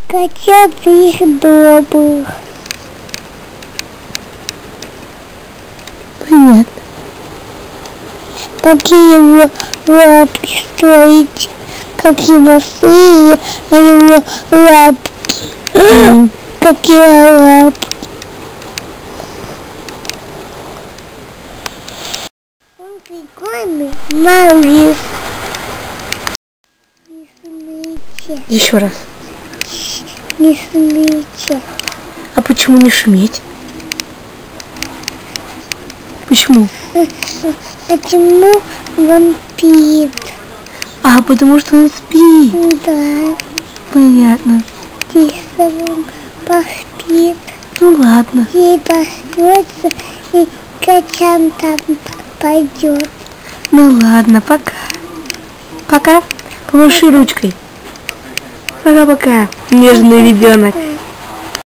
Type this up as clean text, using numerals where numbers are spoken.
Котят их добрых. Понятно. Какие его лапки строить, какие большие его лапки. Какие лапки. Он прикольный, малыш. Не шумите. Еще раз. Не шумите. А почему не шуметь? Почему? Почему он спит? А, потому что он спит. Да. Понятно. Тихо он поспит. Ну ладно. И проснется, и котям там пойдет. Ну ладно, пока. Пока. Помаши ручкой. Пока-пока, нежный ребенок.